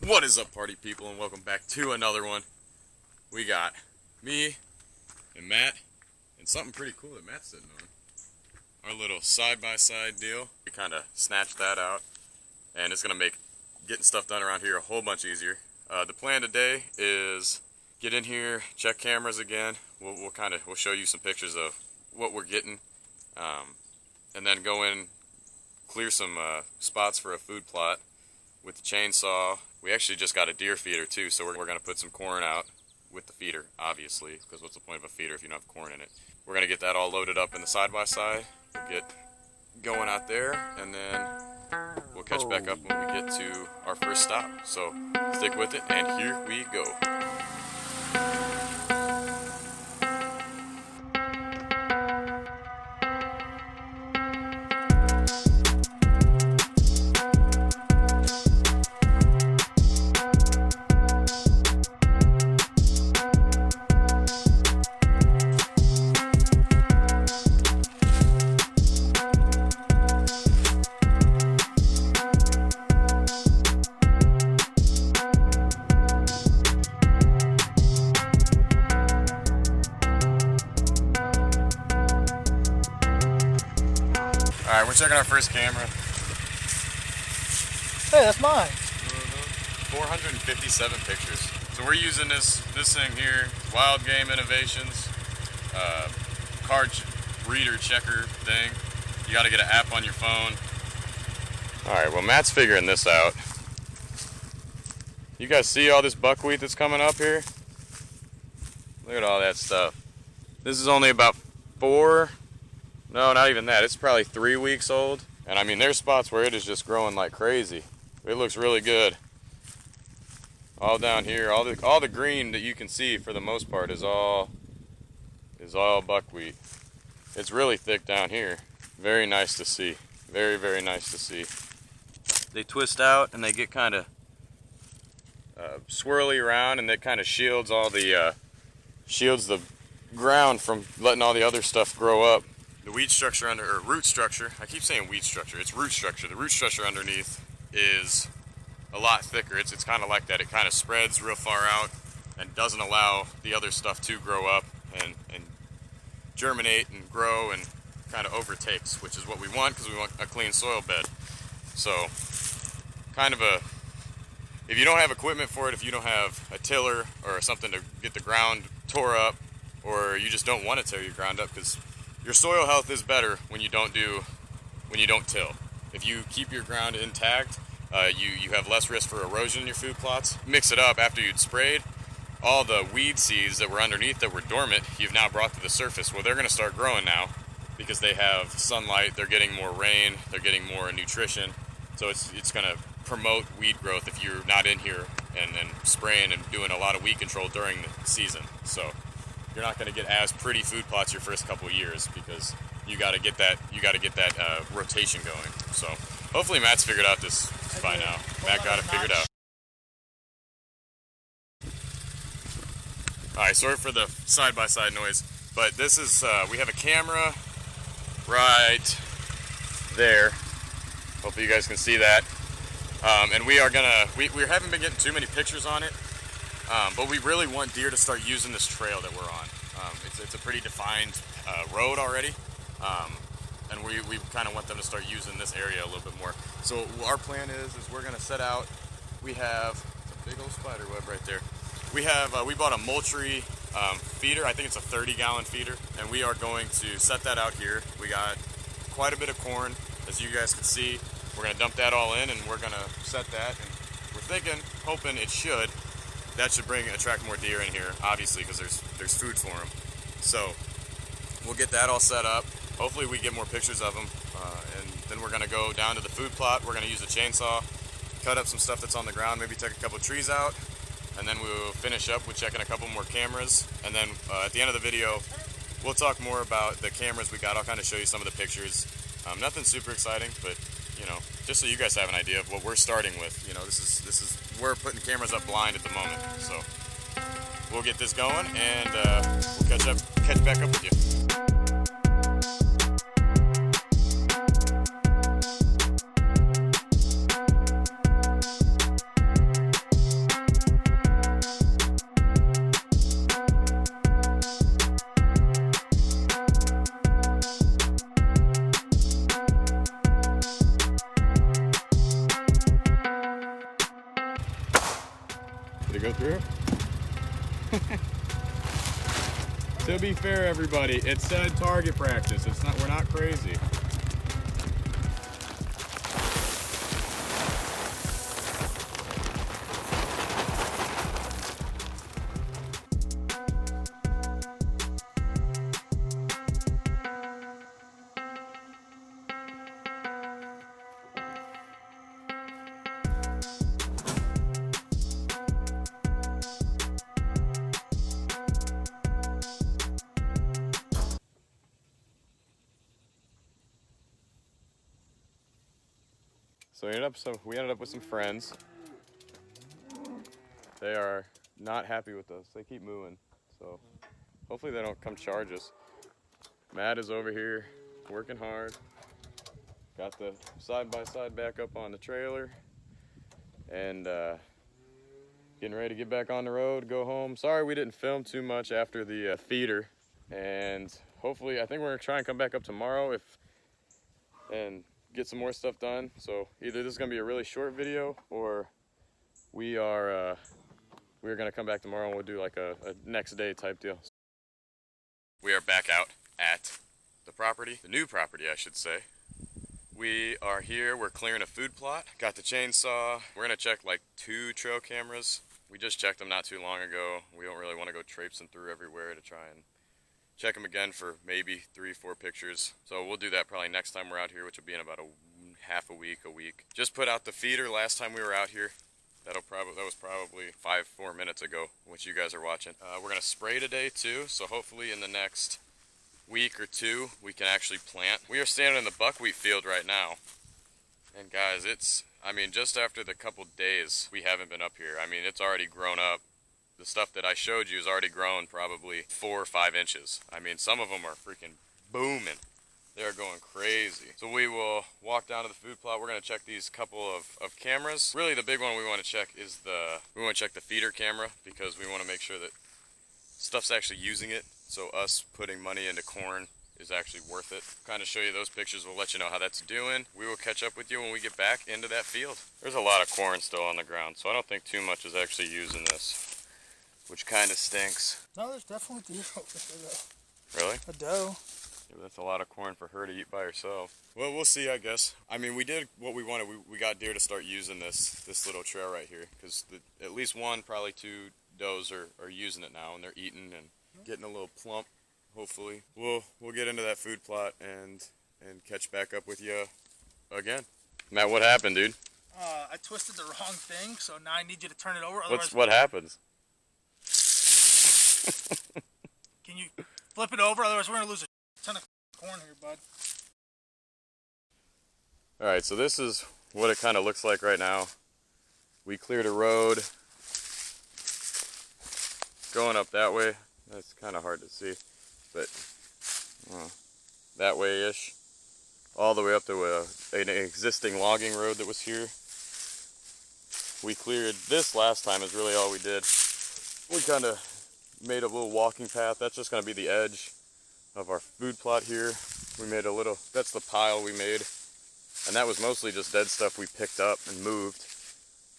What is up, party people, and welcome back to another one. We got me and Matt and something pretty cool that Matt's sitting on. Our little side-by-side deal. We kind of snatched that out, and it's going to make getting stuff done around here a whole bunch easier. The plan today is get in here, check cameras again. We'll show you some pictures of what we're getting, and then go in, clear some spots for a food plot with the chainsaw. We actually just got a deer feeder too, so we're going to put some corn out with the feeder, obviously, because what's the point of a feeder if you don't have corn in it? We're going to get that all loaded up in the side-by-side. We'll get going out there, and then we'll catch back up when we get to our first stop. So stick with it, and here we go. Alright, we're checking our first camera. Hey, that's mine. 457 pictures. So we're using this thing here, Wild Game Innovations, card reader checker thing. You got to get an app on your phone. Alright, well, Matt's figuring this out. You guys see all this buckwheat that's coming up here? Look at all that stuff. This is only about no, not even that. It's probably 3 weeks old. And I mean, there's spots where it is just growing like crazy. It looks really good. All down here, all the green that you can see for the most part is all buckwheat. It's really thick down here. Very nice to see. Very, very nice to see. They twist out and they get kind of swirly around, and that kind of shields the ground from letting all the other stuff grow up. The root structure, I keep saying weed structure, it's root structure. The root structure underneath is a lot thicker. It's kind of like that. It kind of spreads real far out and doesn't allow the other stuff to grow up and germinate and grow and kind of overtakes, which is what we want because we want a clean soil bed. So kind of if you don't have equipment for it, if you don't have a tiller or something to get the ground tore up, or you just don't want to tear your ground up, because your soil health is better when you don't till. If you keep your ground intact, you have less risk for erosion in your food plots. Mix it up after you'd sprayed. All the weed seeds that were underneath that were dormant, you've now brought to the surface. Well, they're going to start growing now because they have sunlight, they're getting more rain, they're getting more nutrition. So it's going to promote weed growth if you're not in here and spraying and doing a lot of weed control during the season. So you're not going to get as pretty food plots your first couple of years because you got to get that rotation going. So hopefully Matt's figured out this by now. Matt got it figured out. All right, sorry for the side-by-side noise, but this is we have a camera right there. Hopefully you guys can see that. And we haven't been getting too many pictures on it. But we really want deer to start using this trail that we're on. It's a pretty defined road already, and we kind of want them to start using this area a little bit more. So our plan is we're going to set out. We have a big old spider web right there. We bought a Moultrie feeder. I think it's a 30-gallon feeder, and we are going to set that out here. We got quite a bit of corn, as you guys can see. We're going to dump that all in, and we're going to set that. And we're hoping it should. That should attract more deer in here, obviously, because there's food for them. So we'll get that all set up. Hopefully we get more pictures of them, and then we're going to go down to the food plot. We're going to use a chainsaw, cut up some stuff that's on the ground, maybe take a couple trees out, and then we'll finish up with checking a couple more cameras. And then at the end of the video, we'll talk more about the cameras we got. I'll kind of show you some of the pictures. Nothing super exciting, but just so you guys have an idea of what we're starting with. We're putting cameras up blind at the moment, so we'll get this going, and we'll catch back up with you. Did it go through? To be fair, everybody, it said target practice. It's not, we're not crazy. So we ended up with some friends. They are not happy with us. They keep moving. So hopefully they don't come charge us. Matt is over here working hard. Got the side-by-side back up on the trailer. And getting ready to get back on the road, go home. Sorry we didn't film too much after the feeder. And hopefully, I think we're gonna try and come back up tomorrow and get some more stuff done. So either this is gonna be a really short video, or we're gonna come back tomorrow and we'll do like a next day type deal. We are back out at the property, the new property I should say. We are here, we're clearing a food plot. Got the chainsaw. We're gonna check like 2 trail cameras. We just checked them not too long ago. We don't really want to go traipsing through everywhere to try and check them again for maybe 3-4 pictures. So we'll do that probably next time we're out here, which will be in about half a week. Just put out the feeder last time we were out here. That was probably 4 minutes ago, which you guys are watching. We're gonna spray today too, so hopefully in the next week or 2 we can actually plant. We are standing in the buckwheat field right now, and guys, I mean, just after the couple days we haven't been up here, I mean, it's already grown up. The stuff that I showed you has already grown probably 4 or 5 inches. I mean, some of them are freaking booming. They're going crazy. So we will walk down to the food plot. We're gonna check these couple of cameras. Really the big one we wanna check is we wanna check the feeder camera, because we wanna make sure that stuff's actually using it. So us putting money into corn is actually worth it. Kind of show you those pictures. We'll let you know how that's doing. We will catch up with you when we get back into that field. There's a lot of corn still on the ground, so I don't think too much is actually using this, which kind of stinks. No, there's definitely deer over there though. Really? A doe. Yeah, but that's a lot of corn for her to eat by herself. Well, we'll see, I guess. I mean, we did what we wanted. We got deer to start using this little trail right here, because at least 1, probably 2 does are using it now, and they're eating and getting a little plump. Hopefully, we'll get into that food plot and catch back up with you again. Matt, what happened, dude? I twisted the wrong thing, so now I need you to turn it over. What happens? Can you flip it over? Otherwise, we're gonna lose a ton of corn here, bud. All right, so this is what it kind of looks like right now. We cleared a road going up that way. That's kind of hard to see, but that way-ish, all the way up to an existing logging road that was here. We cleared this last time is really all we did. We kind of made a little walking path. That's just going to be the edge of our food plot here. We made that's the pile we made, and that was mostly just dead stuff we picked up and moved.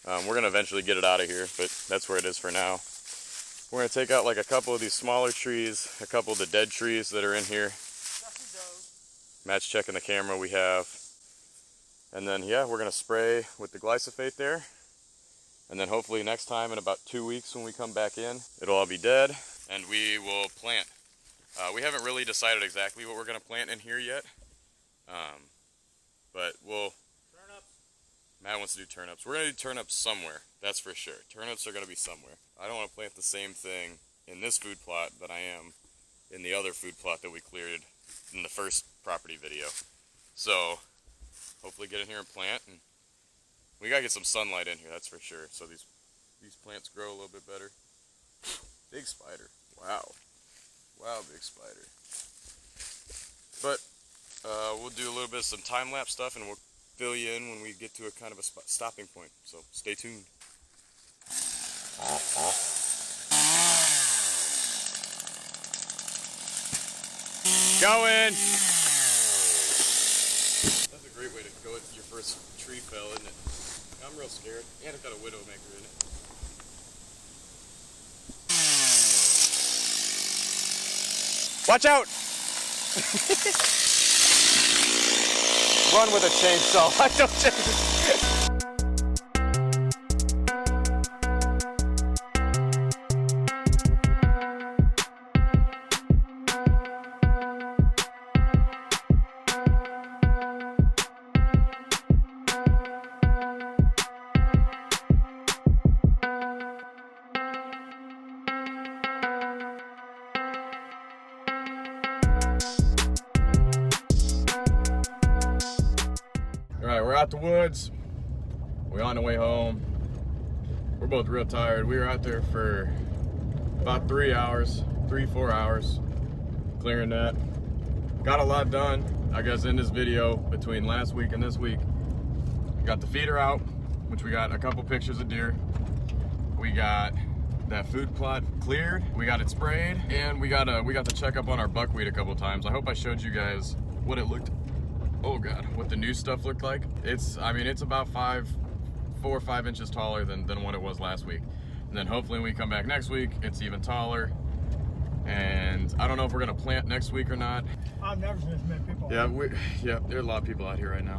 We're going to eventually get it out of here, but that's where it is for now. We're going to take out like a couple of these smaller trees, a couple of the dead trees that are in here. Matt's checking the camera we have. And then, yeah, we're going to spray with the glyphosate there. And then hopefully next time in about 2 weeks when we come back in, it'll all be dead and we will plant. We haven't really decided exactly what we're going to plant in here yet. But we'll... Turnips. Matt wants to do turnips. We're going to do turnips somewhere, that's for sure. Turnips are going to be somewhere. I don't want to plant the same thing in this food plot that I am in the other food plot that we cleared in the first property video. So, hopefully get in here and plant, and we gotta get some sunlight in here, that's for sure. So these plants grow a little bit better. Big spider, wow. Wow, big spider. But, we'll do a little bit of some time-lapse stuff, and we'll fill you in when we get to a kind of a stopping point. So, stay tuned. Going! That's a great way to go with your first tree fell, isn't it? I'm real scared. And it's got a widowmaker in it. Watch out! Run with a chainsaw. I don't Alright, we're out the woods. We're on the way home. We're both real tired. We were out there for about 3 hours, 4 hours, clearing that. Got a lot done, I guess, in this video between last week and this week. We got the feeder out, which we got a couple pictures of deer. We got that food plot cleared. We got it sprayed, and we got to check up on our buckwheat a couple times. I hope I showed you guys what it looked. Oh God, what the new stuff looked like. I mean, it's about 4 or 5 inches taller than what it was last week. And then hopefully when we come back next week, it's even taller. And I don't know if we're gonna plant next week or not. I've never seen this many people. Yeah, there are a lot of people out here right now.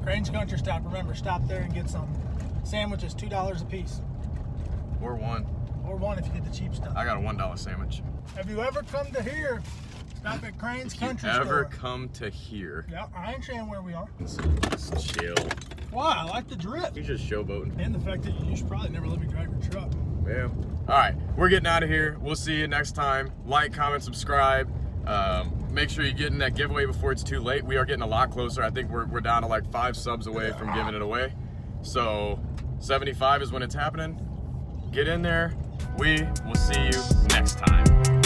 Crane's Country Stop. Remember, stop there and get some sandwiches, $2 a piece. Or one. Or one if you get the cheap stuff. I got a $1 sandwich. Have you ever come to here? Stop at Crane's Country Store. Ever come to here? Yeah, I ain't saying where we are. Just chill. Why? I like the drip. You just showboating. And the fact that you should probably never let me drive your truck. Yeah. All right, we're getting out of here. We'll see you next time. Like, comment, subscribe. Make sure you get in that giveaway before it's too late. We are getting a lot closer. I think we're down to like 5 subs away from giving it away. So 75 is when it's happening. Get in there. We will see you next time.